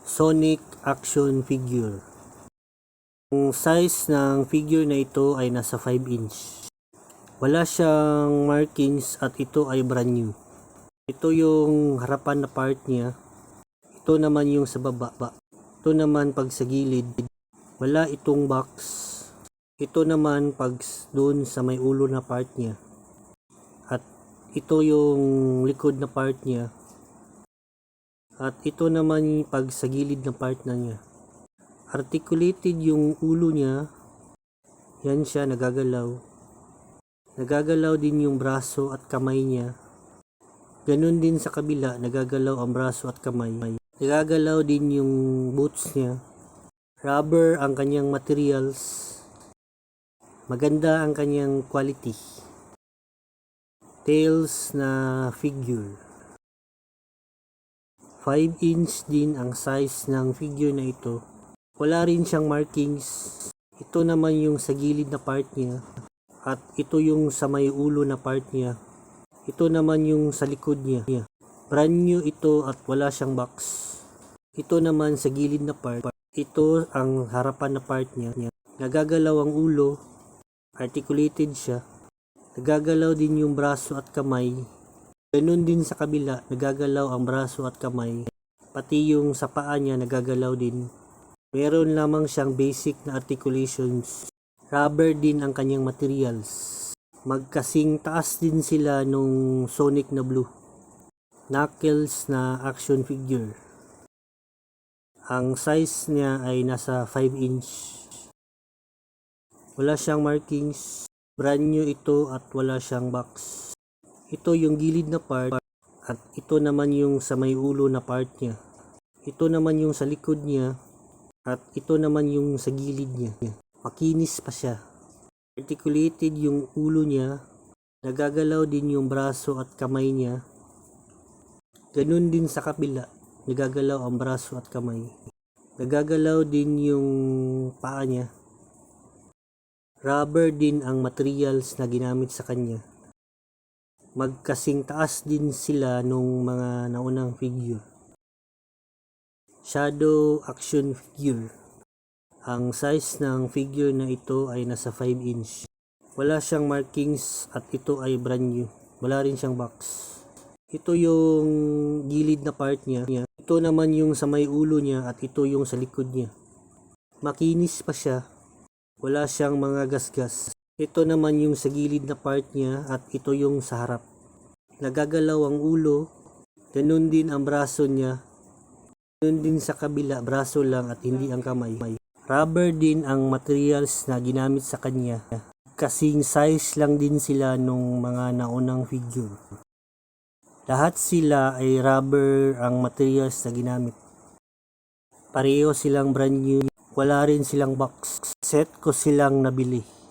Sonic action figure. Ang size ng figure na ito ay nasa 5 inch. Wala siyang markings at ito ay brand new. Ito yung harapan na part niya. Ito naman yung sa baba. Ito naman pag sa gilid. Wala itong box. Ito naman pag doon sa may ulo na part niya. At ito yung likod na part niya. At ito naman pag sa gilid na part na niya. Articulated yung ulo niya. Yan siya, nagagalaw. Nagagalaw din yung braso at kamay niya. Ganun din sa kabila, nagagalaw ang braso at kamay. Nagagalaw din yung boots niya. Rubber ang kanyang materials. Maganda ang kanyang quality. Tails na figure. 5 inch din ang size ng figure na ito. Wala rin siyang markings. Ito naman yung sa gilid na part niya. At ito yung sa may ulo na part niya. Ito naman yung sa likod niya. Brand new ito at wala siyang box. Ito naman sa gilid na part. Ito ang harapan na part niya. Nagagalaw ang ulo. Articulated siya. Nagagalaw din yung braso at kamay. Ganun din sa kabila, nagagalaw ang braso at kamay. Pati yung sa paa niya nagagalaw din. Meron lamang siyang basic na articulations. Rubber din ang kanyang materials. Magkasing taas din sila nung Sonic na blue. Knuckles na action figure. Ang size niya ay nasa 5 inch. Wala siyang markings. Brand new ito at wala siyang box. Ito yung gilid na part at ito naman yung sa may ulo na part niya. Ito naman yung sa likod niya at ito naman yung sa gilid niya. Makinis pa siya. Articulated yung ulo niya. Nagagalaw din yung braso at kamay niya. Ganun din sa kabila. Nagagalaw ang braso at kamay. Nagagalaw din yung paa niya. Rubber din ang materials na ginamit sa kanya. Magkasing taas din sila nung mga naunang figure. Shadow action figure. Ang size ng figure na ito ay nasa 5 inch. Wala siyang markings at ito ay brand new. Wala rin siyang box. Ito yung gilid na part niya. Ito naman yung sa may ulo niya at ito yung sa likod niya. Makinis pa siya. Wala siyang mga gasgas. Ito naman yung sa gilid na part niya at ito yung sa harap. Nagagalaw ang ulo. Ganun din ang braso niya. Ganun din sa kabila, braso lang at hindi ang kamay. Rubber din ang materials na ginamit sa kanya. Kasing size lang din sila nung mga naunang figure. Lahat sila ay rubber ang materials na ginamit. Pareho silang brand new. Wala rin silang box. Set ko silang nabili.